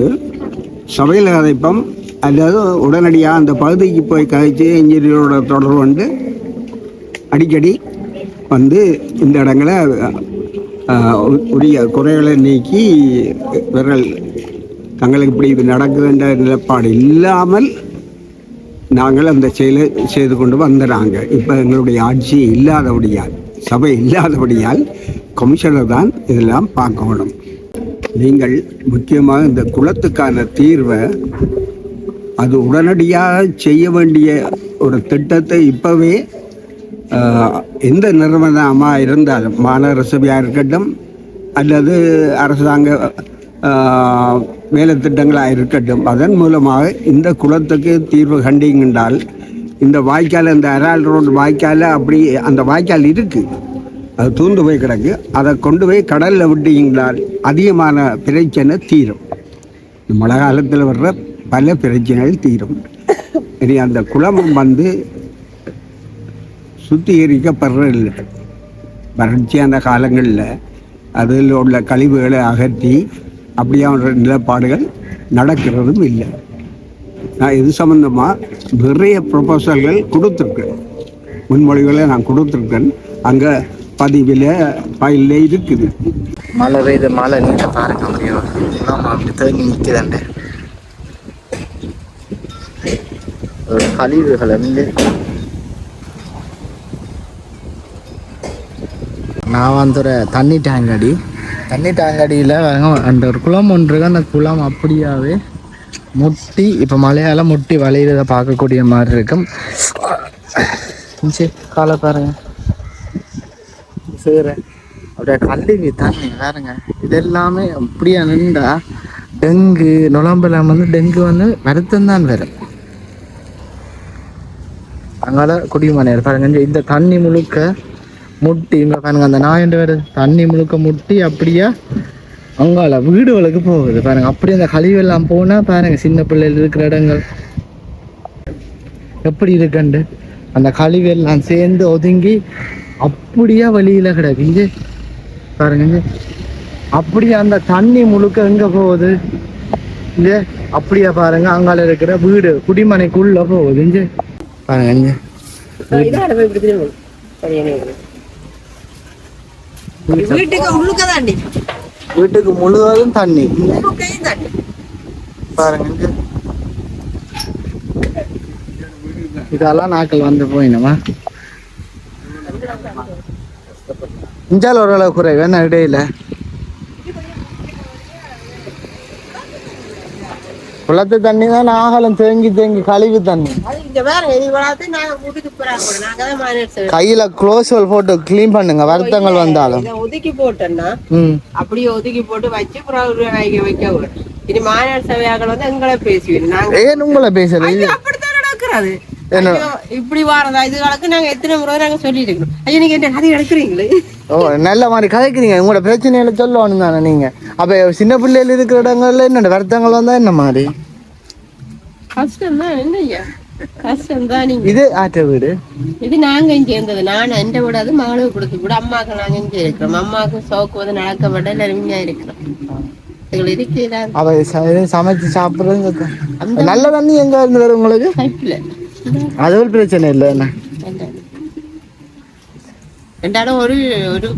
சபையில் கதைப்போம், அதாவது உடனடியாக அந்த பகுதிக்கு போய் கதைச்சு இன்ஜினியரோட தொடர்பு வந்து அடிக்கடி வந்து இந்த இடங்களை உரிய குறைகளை நீக்கி இவர்கள் தங்களுக்கு இப்படி இது நடக்குதுன்ற நிலப்பாடு இல்லாமல் நாங்கள் அந்த செயலை செய்து கொண்டு வந்துடுறாங்க. இப்போ எங்களுடைய ஆட்சி இல்லாதபடியால், சபை இல்லாதபடியால் கமிஷனர் தான் இதெல்லாம் பார்க்கணும். நீங்கள் முக்கியமாக இந்த குளத்துக்கான தீர்வை அது உடனடியாக செய்ய வேண்டிய ஒரு திட்டத்தை இப்போவே எந்த நிறுவனமாக இருந்தாலும், மாநகர சபையாக இருக்கட்டும் அல்லது அரசாங்க வேலை திட்டங்களாக இருக்கட்டும், அதன் மூலமாக இந்த குளத்துக்கு தீர்வு கண்டிங்கன்றால் இந்த வாய்க்கால், இந்த அரால் ரோடு வாய்க்கால், அப்படி அந்த வாய்க்கால் இருக்குது, அது தூந்து போய் கிடக்கு, அதை கொண்டு போய் கடலில் விட்டீங்களால் அதிகமான பிரச்சனை தீரும். மழை காலத்தில் வர்ற பல பிரச்சனைகள் தீரும். இனி அந்த குளமும் வந்து சுத்திகரிக்கப்படுறதில்லை. வறட்சியான காலங்களில் அதில் உள்ள கழிவுகளை அகற்றி அப்படியான நிலப்பாடுகள் நடக்கிறதும் இல்லை. நான் இது சம்மந்தமாக நிறைய ப்ரொபோசல்கள் கொடுத்துருக்கேன், முன்மொழிகளை நான் கொடுத்துருக்கேன். அங்கே பதிவில் ஃபைலில் இருக்குது. மழை பெய்து மழை நீரை பாருங்க முடியும். ஆமாம், அப்படி தேங்கி நிற்குதாண்டே கழிவுகள் வந்து. நான் வந்து ஒரு தண்ணி டேங்கடியில் அந்த ஒரு குளம் ஒன்று இருக்கு. அந்த குளம் அப்படியாவே முட்டி, இப்போ மழையால் முட்டி வளையிறத பார்க்கக்கூடிய மாதிரி இருக்கும். காலை பாருங்க சேர அப்படியே கல்வி தண்ணி வேறுங்க. இது எல்லாமே அப்படியே நின்றா டெங்கு நுழம்பெல்லாம் வந்து டெங்கு வந்து வருத்தம் தான் வரும். அங்கால குடிமனையர் பாருங்க, இந்த தண்ணி முழுக்க முட்டி இங்கே பாருங்க, அந்த நாயண்டு வருது தண்ணி முழுக்க முட்டி அப்படியே அங்கால வீடுகளுக்கு போகுது பாருங்க. அப்படியே அந்த கழிவெல்லாம் போனால் பாருங்க, சின்ன பிள்ளைகள் இருக்கிற இடங்கள் எப்படி இருக்குண்டு அந்த கழிவெல்லாம் சேர்ந்து ஒதுங்கி அப்படியே வழியில கிடக்கு. இங்கே பாருங்க, அப்படியே அந்த தண்ணி முழுக்க எங்க போகுது இங்க, அப்படியே பாருங்க அங்கால இருக்கிற வீடு குடிமனைக்குள்ள போகுது. இங்க பாருங்க, இங்க வீட்டுக்கு முழுவதும் தண்ணி பாருங்க. இங்க இதெல்லாம் நாட்கள் வந்து போயினமா இஞ்சால் ஓரளவு குறைவு என்ன இடையில குளத்து தண்ணி தான் ஆகலம் தேங்கி கழிவு தண்ணி. கையில க்ளோஸ் போட்டு கிளீன் பண்ணுங்க, வருத்தங்கள் வந்தாலும் ஒதுக்கி போட்டோம்னா அப்படியே ஒதுக்கி போட்டு வச்சு வைக்க இனி மாநகர சபையாக்கள் வந்து எங்களை பேசுவீங்க. ஏன் உங்களை பேசுறது? அப்படித்தான் நடக்கிறது. இப்படி வாரதா இதுகளுக்கு நாங்க எத்தனை முறை நாங்க சொல்லிட்டு இருக்கோம். ஐயோ, நீங்க என்ன கதை எடுக்கிறீங்களே? ஓ, நல்ல மாதிரி கதைக்கிறீங்க. உங்களோட பிரச்சனைகளை சொல்லணும் தானே நீங்க. அப்ப சின்ன பிள்ளைகள் இருக்கிற இடங்கள்ல என்ன வருத்தங்கள் வந்தா என்ன மாதிரி கஷ்டம் தான். என்னய்யா கஷ்டம் தான். நீங்க இது ஆற்ற வீடு, இது நாங்க இங்க இருந்தது. நான் எந்த விடாது மகளுக்கு கொடுத்து கூட அம்மாவுக்கு நாங்க இங்க இருக்கிறோம். அம்மாவுக்கு சோக்கு வந்து நடக்க விட நெருமையா இருக்கிறோம். அவ சமைச்சு சாப்பிடுறது நல்ல தண்ணி எங்க இருந்து வரும் உங்களுக்கு? பைப்ல. அது ஒரு பிரச்சனை இல்லை. என்ன ரெண்டாலும்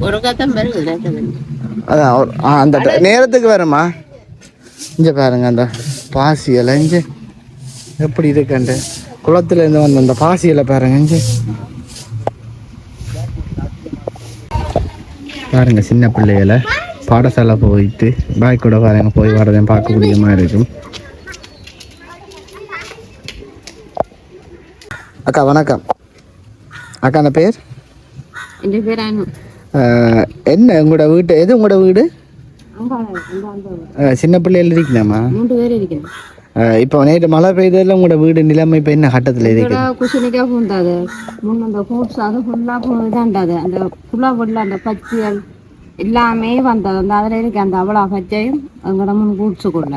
ஒரு கத்தம் வருது. அதான் அந்த நேரத்துக்கு வருமா? இங்க பாருங்க, அந்த பாசியலை இங்க எப்படி இருக்குண்டு குளத்துல இருந்து வந்த அந்த பாசியலை பாருங்க. இங்க பாருங்க, சின்ன பிள்ளைகளை பாடசாலை போயிட்டு பாய் கூட பாருங்க போய் வரதையும் பார்க்கக்கூடிய மாதிரி இருக்கும். அக்கா வணக்கம். அக்கா அந்த பேர்? என் பேர் அனு. என்ன உங்களோட வீட்டு எது உங்களோட வீடு? சின்ன பிள்ளைகள் இருக்கலாமா? 3 பேர் இருக்கிறேன். இப்போ நேற்று மழை பெய்ததில் உங்களோட வீடு நிலைமை இப்போ என்ன கட்டத்தில் இருக்குது? குசினிக்கா பூந்தாது முன் அந்த ஃப்ரூட்ஸ் அது ஃபுல்லாக இதாண்டாது. அந்த ஃபுல்லாக அந்த பச்சைகள் எல்லாமே வந்தது. அந்த அதில் இருக்கு அந்த அவ்வளோ பச்சையும் எங்களோட முன் ஃப்ரூட்ஸு கொள்ள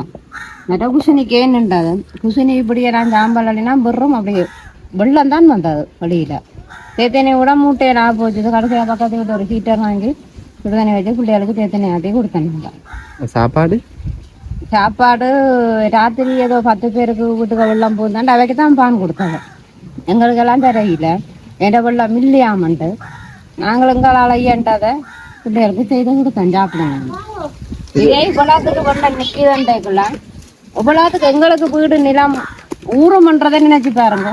மற்ற குசினிக்கு ஏன்னுண்டாது. குசினி இப்படி எல்லாம் சாம்பல் அப்படின்னா வெறும் அப்படியே வெள்ளம் தான் வந்தது வழியில். தேத்தனை கூட மூட்டையெல்லாம் போச்சு. கடைசியாக பக்கத்து வீட்டு ஒரு ஹீட்டர் வாங்கி சுடுதண்ணி வச்சு பிள்ளைகளுக்கு தேத்தனை ஆட்டி கொடுத்தேன். சாப்பாடு ராத்திரி ஏதோ 10 பேருக்கு வீட்டுக்கு வெள்ளம் போந்தாண்டு அவைக்கு தான் பான் கொடுத்தாங்க. எங்களுக்கெல்லாம் தெரியல. எந்த வெள்ளம் இல்லையாமன்ட்டு நாங்கள் எங்களால் ஐயன்றதை பிள்ளைகளுக்கு செய்து கொடுத்தேன் சாப்பிடுங்க. இதே இவ்வளோத்துக்கு வெள்ள நிற்கிதுண்டேக்குள்ள இவ்வளோத்துக்கு எங்களுக்கு வீடு நிலம் ஊரம்ன்றதை நினைச்சு பாருங்க.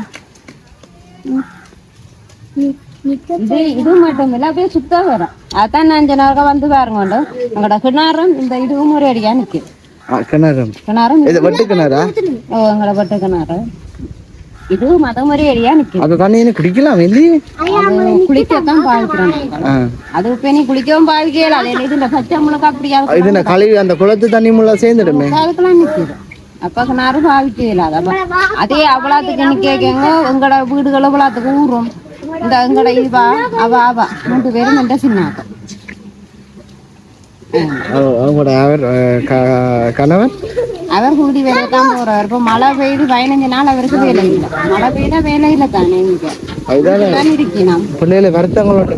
இது மட்டும் இல்லை அப்படியே சுத்தம் வரும். அதான் நான் ஜனாக வந்து பாருங்க எங்களோட கிணறும் இந்த இதுவும் ஒரு அடியா நிற்குது. கிணறும் வெட்டு கிணறா? ஓ எங்களோட வெட்டு கிணறு இதுவும் மத மாதிரி அடியா நிற்குது. அது தண்ணி குடிக்கலாம் இல்லையே? குளிக்கத்தான் பாவிக்கிறோம். அது இப்ப நீ குளிக்கவும் பாவிக்கல. அது இதுல பச்சை முழுக்க அப்படியா இது கழுவி அந்த குளத்து தண்ணி முள்ள சேர்ந்துடுமே அதுக்கெல்லாம் நிற்குது. அப்ப கிணறு பாவிக்கல. அதே அவ்வளோத்துக்கு நிற்கங்க எங்களோட வீடுகள் அவ்வளோத்துக்கு ஊறும். இந்த எங்கட இவா அவ 3 பேரும் என்ற சின்னாக்கம். கணவன் அவர் கூடி வேலை தான் போறார். இப்போ மழை பெய்து 15 நாள் அவருக்கு வேலை இல்லை. மழை பெய்தா வேலை இல்லை தானே இருக்கணும். பிள்ளைகளை வருத்தங்களோட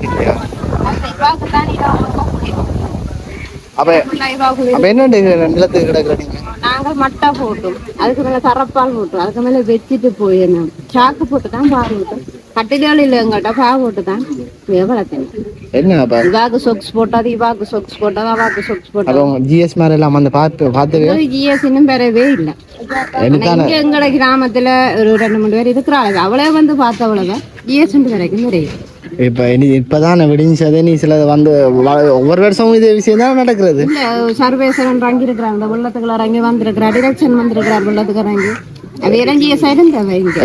என்ன நிலத்துக்கு கிடக்குறீங்க? நாங்கள் மட்டை போட்டோம், அதுக்கு மேல கரப்பால் போட்டோம், அதுக்கு மேல வச்சுட்டு போயிடணும். சாக்கு போட்டு தான் பால் விட்டோம். கட்டிலும் இல்லை எங்கள்கிட்ட பா போட்டு தான் வளர்த்தேன். என்ன இவாக்கு சொக்ஸ் போட்டாது, இவாக்கு சொக்ஸ் போட்டாது, அவாக்கு சொக்ஸ் போட்டாது. ஜிஎஸ் மாதிரி எல்லாம் அந்த பார்த்து ஜிஎஸ் இன்னும் பெறவே இல்லை. எங்களோட கிராமத்துல ஒரு 2-3 பேர் இருக்கிறாங்க. அவளே வந்து பார்த்தவளவ ஜிஎஸ் வரைக்கும் நிறைய. இப்பதான் விடிஞ்சதே நீ சில வந்து ஒவ்வொரு வருஷமும் இதே விஷயம் தான் நடக்கிறது. இல்ல சர்வேசரன் இறங்கி இருக்கிறாங்க, வெள்ளத்துக்குள்ள இறங்கி வந்திருக்கிறார், டிரெக்ஷன் வந்திருக்கிறார் வெள்ளத்துக்கு இறங்கி. அது இறங்கி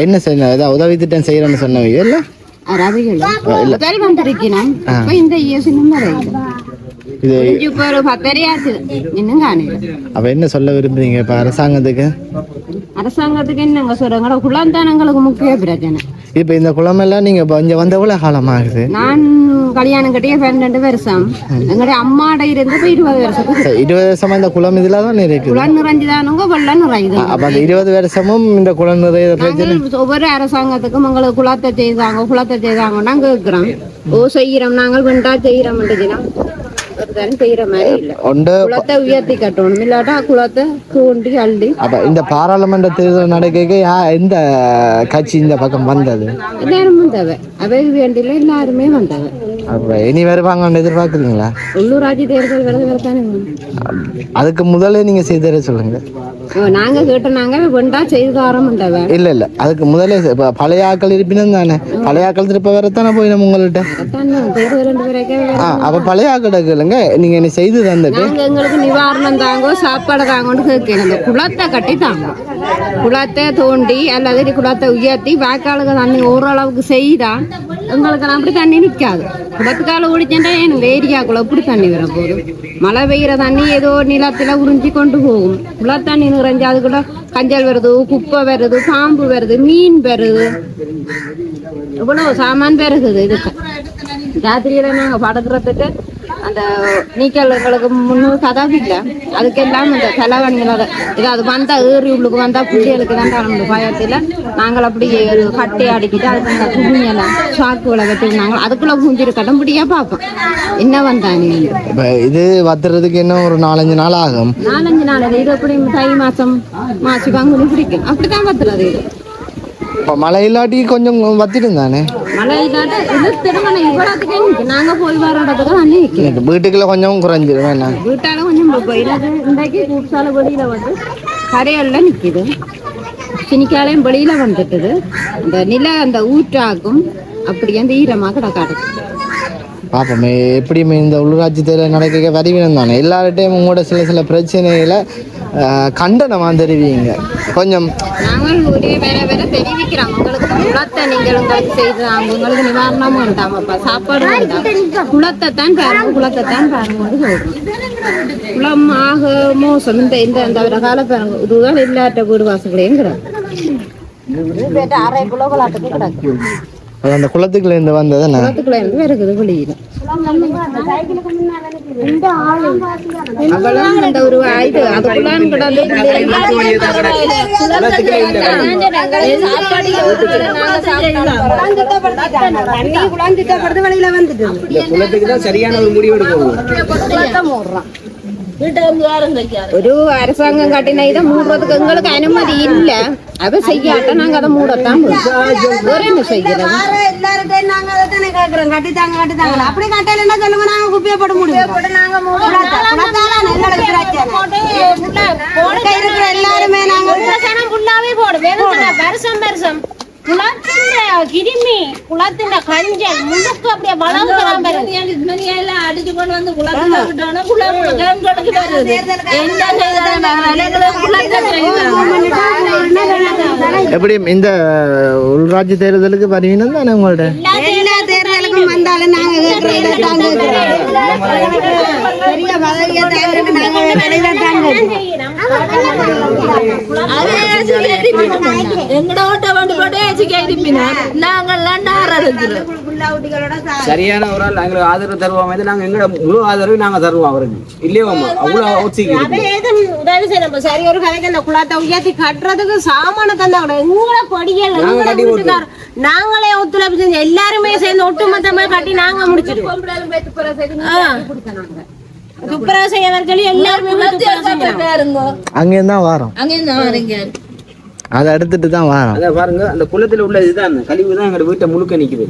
என்ன செய்யணும்? ஏதாவது உதவி திட்டம் செய்யறேன்னு சொன்னவங்க இல்ல ரவிகள் வந்திருக்கணும். இப்ப இந்த இயர்ஸ் இன்னும் இப்ப ஒரு 10 ஆச்சு இன்னும் காணல. அப்ப என்ன சொல்ல விரும்புறீங்க இப்ப அரசாங்கத்துக்கு? அரசாங்கத்துக்கு என்னங்க சொல்றாங்க, குளம் தான் எங்களுக்கு முக்கிய பிரச்சனை. இப்ப இந்த குளம் எல்லாம் நீங்க இங்க வந்த எவ்வளவு காலம் ஆகுது? நான் கல்யாணம் கட்டிய 12 வருஷம். எங்களுடைய அம்மாட இருந்து 20 வருஷம். 20 வருஷமா இந்த குளம் இதுலதான் இருக்கு. குளம் நிறைஞ்சுதானுங்க வெள்ளம் நிறையுது. அப்ப அந்த 20 வருஷமும் இந்த குளம் நிறைய பிரச்சனை. ஒவ்வொரு அரசாங்கத்துக்கும் எங்களுக்கு குளத்தை செய்தாங்க நாங்க கேட்கிறோம். செய்யறோம் நாங்கள் வெண்டா செய்யறோம் செய்யற மாதிரி இல்ல. குளத்தை உயர்த்தி கட்டணும், இல்லாட்டா குளத்தை தோண்டி அள்ளி. அப்ப இந்த பாராளுமன்ற தேர்தல் நடக்க எந்த கட்சி இந்த பக்கம் வந்தது? எல்லாரும் வந்தவ அவை வேண்டியில எல்லாருமே வந்தவ. அப்ப இனி வருவாங்கன்னு எதிர்பார்க்குறீங்களா? உள்ளூராட்சி தேர்தல் வரதானே. அதுக்கு முதல்ல நீங்க செய்தர சொல்லுங்க. நாங்க கேட்டோம் வெண்டா செய்தாரம் இல்ல அதுக்கு முதல்ல பழைய ஆக்கள் இருப்பினும் தானே, பழைய ஆக்கள் திருப்ப வரத்தானே போய் நம்ம உங்கள்கிட்ட. அப்ப பழைய ஆக்கள் நீங்க என்ன செய்து தந்துட்டு எங்களுக்கு நிவாரணம் தாங்க, சாப்பாடு தாங்கன்னு கேட்கணும். அந்த குளத்தை கட்டி தாங்க, குளத்தை தோண்டி அல்லது குளத்தை உயர்த்தி வாக்காளுக்கு தண்ணி ஓரளவுக்கு செய்தா எங்களுக்கு அப்படி தண்ணி நிற்காது. குளத்துக்கால ஓடிச்சேன்டா எனக்கு ஏரியாக்குள்ள எப்படி தண்ணி வர போகுது? மழை பெய்கிற தண்ணி ஏதோ நிலத்துல உறிஞ்சி கொண்டு போகும். குளத்தண்ணி நிறைஞ்சு அது கூட கஞ்சல் வருது, குப்பை வருது, பாம்பு வருது, மீன் வருது, இவ்வளவு சாமான் பெருகுது. இதுக்கு ராத்திரியில நாங்க படுக்கிறதுக்கு அந்த நீக்கல் எங்களுக்கு 300 கதவு இல்லை. அதுக்கெல்லாம் அந்த செலவணிகள் ஏதாவது வந்தா ஏறி உள்ளுக்கு வந்தா பிள்ளைகளுக்கு தான் நம்ம பயத்தில் நாங்கள் அப்படி கட்டி அடிக்கிட்டு அதுக்கு அந்த குடியெல்லாம் சாக்குகளை வெட்டிருந்தாங்க. அதுக்குள்ள பூஞ்சிரு கட்டம்படியா பார்ப்போம் என்ன வந்தாங்க. இது வத்துறதுக்கு என்ன ஒரு 4-5 நாள் ஆகும். 4-5 நாள் இது எப்படி தை மாசம் மாசி பங்குனி பிடிக்கும் அப்படித்தான் வத்துறது. இது மழை இல்லாட்டி கொஞ்சம் வத்திடும் தானே. மழை இல்லாட்டி இது திருமணம் இவ்வளவுக்கு நாங்க போய் வர்றதுக்கு தண்ணி வீட்டுக்குள்ள கொஞ்சம் குறைஞ்சிடும். வீட்டால கொஞ்சம் இன்றைக்கு கூட்டால வெளியில வந்து கரையல்ல நிக்குது, சினிக்காலையும் வெளியில வந்துட்டுது. அந்த நில அந்த ஊற்றாக்கும் அப்படி அந்த ஈரமாக கிடக்காது. பாப்போமே எப்படியுமே இந்த உள்ளூராட்சி தேர்தல் நடக்க வருவினம் தானே. எல்லார்ட்டையும் உங்களோட சில பிரச்சனைகளை கண்டனமா தெரிவிங்க கொஞ்சம். நாங்கள் ஒரே வேற தெரிவிக்கிறோம். உங்களுக்கு குளத்தை நீங்கள் உங்களுக்கு செய்தாங்க, உங்களுக்கு நிவாரணமும் வேண்டாமப்பா, சாப்பாடு வேண்டாம், குளத்தை தான் பாருங்க, குளத்தை தான் பாருங்க சொல்றோம். குளம் ஆக மோசம். இந்த கால பாருங்க இதுதான் இல்லாட்ட வீடு வாசல்களையும் கிடக்கு. அரை குளோ விளாட்டுக்கு கிடக்கு. அந்த குளத்துக்குள்ள இருந்து வந்தது குளத்துக்குள்ள இருந்து இருக்குது வெளியில. அந்த ஒரு இது அதுக்குள்ளான் கிடந்து சரியான ஒரு முடிவு எடுக்கணும். ஒரு அரசாங்கம் கட்டின இதை மூடுறதுக்கு எங்களுக்கு அனுமதி இல்ல. அதை செய்யாட்ட நாங்க அதை மூடத்தான் வேற என்ன செய்யறது? எல்லாருக்கும் நாங்க அதை தானே கேட்கிறோம், கட்டித்தாங்க கட்டித்தாங்க. அப்படி கட்டலைன்னா சொல்லுங்க, நாங்க குப்பையை போட முடியும். இருக்கிற எல்லாருமே நாங்க வருஷம் வருஷம் குளத்தின் கிருமி குளத்தின் கஞ்சல் முழுக்க அப்படியே வளர்ந்துலாம் அடிச்சு கொண்டு வந்து குளத்துல விட்டோம்னா எப்படி இந்த உள்ராட்சி தேர்தலுக்கு வருவீங்க தானே? உங்கள்ட்ட எல்லா தேர்தலுக்கும் வந்தாலும் நாங்க பெரிய பதவியை சரியான ஒரு ஆள் எங்களுக்கு ஆதரவு தருவோம். நாங்க எங்களோட முழு ஆதரவு நாங்க தருவோம் அவருக்கு. இல்லையோ அவ்வளவு உதவி செய்யணும். சரி, ஒரு கதைக்கு அந்த குளத்தை உயர்த்தி கட்டுறதுக்கு சாமான தந்தாங்க. எங்களை படியல நாங்களே ஒத்துழைப்பு செஞ்சு எல்லாருமே சேர்ந்து ஒட்டுமொத்தமா கட்டி நாங்க முடிச்சிருக்கோம். துப்புரவு செய்யவர்கள் எல்லாருமே அங்கேருந்து தான் வரோம், அதை எடுத்துட்டு தான் வரோம். அதை பாருங்க, அந்த குளத்துல உள்ள இதுதான் கழிவு தான் எங்க வீட்டை முழுக்க நிக்குது.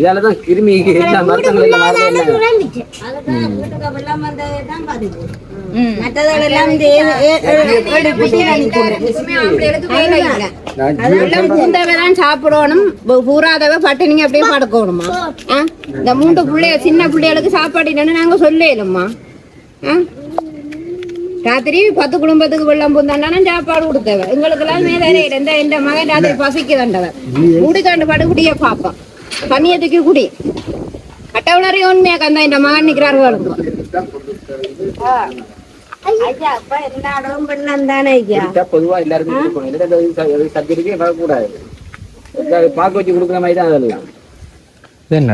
இதாலதான் கிருமி எல்லாம் மரத்தங்கள் எல்லாம் சாப்பிடணும். பூராதவ பட்டினிங்க அப்படியே படுக்கணுமா? இந்த 3 பிள்ளைய சின்ன பிள்ளைகளுக்கு சாப்பாடு இல்லைன்னு நாங்க சொல்லலும்மா. ராத்திரி 10 குடும்பத்துக்கு வெள்ளம் பூந்தாண்டா சாப்பாடு கொடுத்தவ. எங்களுக்கு எல்லாம் மேலே இந்த மகன் ராத்திரி பசிக்கு தண்டவன் முடிக்காண்டு படுகுடிய பாப்போம். தண்ணியத்துக்கு குடி அட்டவளரையும் உண்மையா கந்தா இந்த மகன் நிக்கிறார்கள். பொதுவா எல்லாருக்கும் சர்ஜரிக்கே வரக்கூடாது. பாக்கு வச்சு கொடுக்குற மாதிரி தான் அதெல்லாம். என்ன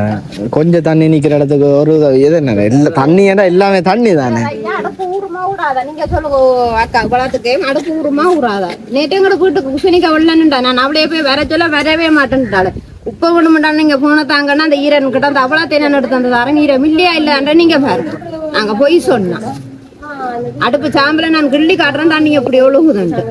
கொஞ்சம் தண்ணி நிக்கிற இடத்துக்கு ஒரு இது என்ன இல்ல தண்ணி ஏடா எல்லாமே தண்ணி தானே. அடுப்பு ஊருமா விடாதா? நீங்க சொல்லுங்க அக்கா குளத்துக்கு அடுப்பு ஊருமா விடாதா? நேற்று எங்களோட வீட்டுக்கு குசினிக்க வெள்ளன்னுட்டா நான் அவளையே போய் வர சொல்ல வரவே மாட்டேன்ட்டாள். உப்ப விடமாட்டாலும் நீங்க போன தாங்கன்னா அந்த ஈரன் கிட்ட அந்த அவ்வளோ தேன எடுத்து அந்த தரம் ஈரம் இல்லையா இல்லைன்ற நீங்க பாருங்க. நாங்க போய் சொன்னோம் அடுப்பு சாம்பல நான் கிள்ளி காட்டுறேன் தண்ணி எப்படி ஒழுகுதுன்ட்டு.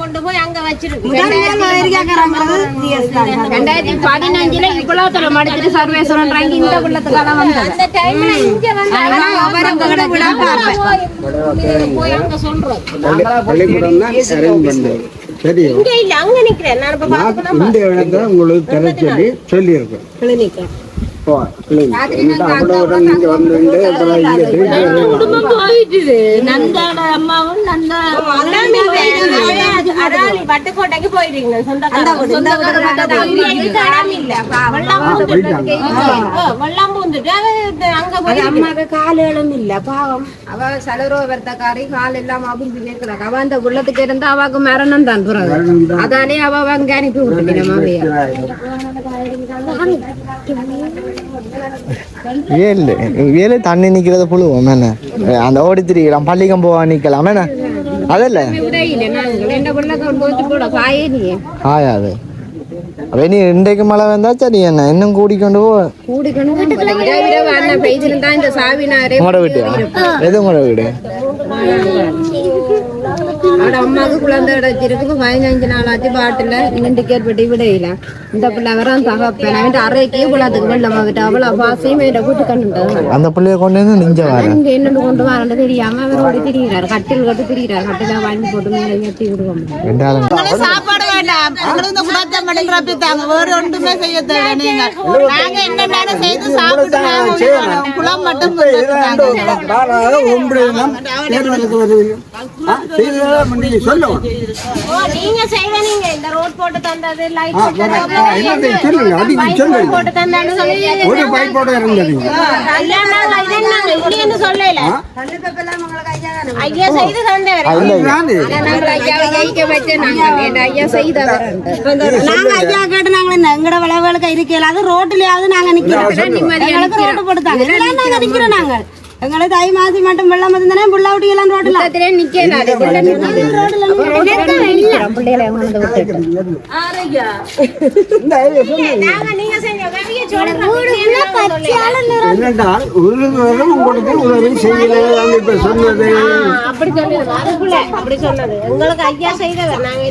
கொண்டு போய் அங்க வச்சிருக்கோம். 2015 இவ்வளவு மடிச்சிட்டு சர்வேஸ்வரன் இந்த வெள்ளத்துக்காக வந்தது. போய் அங்க சொல்றோம். தெரியும். இங்க இல்ல, அங்க நிக்கிறேன் நான். இந்த இடத்த உங்களுக்கு தர சொல்லி சொல்லியிருக்கேன். வட்டுக்கோட்டைக்கு போயிருக்கீங்க. வெள்ளம் பூந்துட்டு அங்க போய் அம்மாவுக்கு காலும் இல்ல பாவம். அவ சலரோவர்த்தக்காரி கால் இல்லாம அபிஞ்சு கேட்கிறாங்க. அவ அந்த உள்ளத்துக்கு இருந்தா அவாக்கு மரணம் தான் பிறகு. அதானே அவ அங்க அனுப்பி விட்டுட்டு மாவையா வேலை தண்ணி நிக்கிறத புழுவோம் என்ன அந்த ஓடி திரிக்கலாம் பள்ளிக்கம் போவா நிக்கலாம் என்ன அதல்ல ஆயாது. அப்ப நீ இன்றைக்கு மழை வந்தா சரி என்ன இன்னும் கூடிக்கொண்டு போ. உங்களோட வீட்டியா? எது உங்களோட வீடு? அம்மாவுக்கு குழந்தை அடைச்சிருக்கு 15 நாள் ஆச்சு. பாட்டுல இன்னும் டிக்கெட் பட்டி விடையில இந்த பிள்ளை வர தகப்பேன் அறைக்கு குளத்துக்கு வெள்ளம் ஆகிட்டு அவ்வளவு பாசையும் கூட்டு கண்டுட்டாங்க. அந்த பிள்ளைய கொண்டு வந்து நெஞ்ச வர இங்க என்னன்னு கொண்டு வரல தெரியாம அவரோட திரிகிறாரு. கட்டில் கட்டு திரிகிறாரு. கட்டில வாங்கி போட்டு மேலே ஏற்றி விடுவோம். சாப்பாடு வேண்டாம், எங்களுக்கு குடத்தை மட்டும் ரப்பித்தாங்க. வேறு ஒன்றுமே செய்ய தேவை. நீங்க நாங்க என்னென்ன செய்து சாப்பிட்டு குளம் மட்டும் நீங்க செய்வீங்க. இந்த ரோட் போட்டு தந்தது லைட் போட்டு தந்தான்னு சொல்லி சொல்லல. ஐயா செய்து தந்தவர். ஐயா செய்தவர். நாங்க ஐயா கேட்டு நாங்க எங்கட விளைவுகளுக்கு இருக்கல. அது ரோட்லயாவது நாங்க நிக்கிறோம். ரோட்டு போட்டுத்தாங்க நாங்க நிக்கிறோம். நாங்க எங்களை தை மாசி மட்டும் வெள்ளம் வந்தானே புள்ள விட்டியெல்லாம் ரோட்ல நீங்க செஞ்ச உதவியை என்னென்றால் ஒருவரும் உங்களுக்கு உதவி செய்யல இப்ப சொன்னது அப்படி சொன்னது அதுக்குள்ள அப்படி சொன்னது உங்களுக்கு ஐயா செய்தவர் நாங்க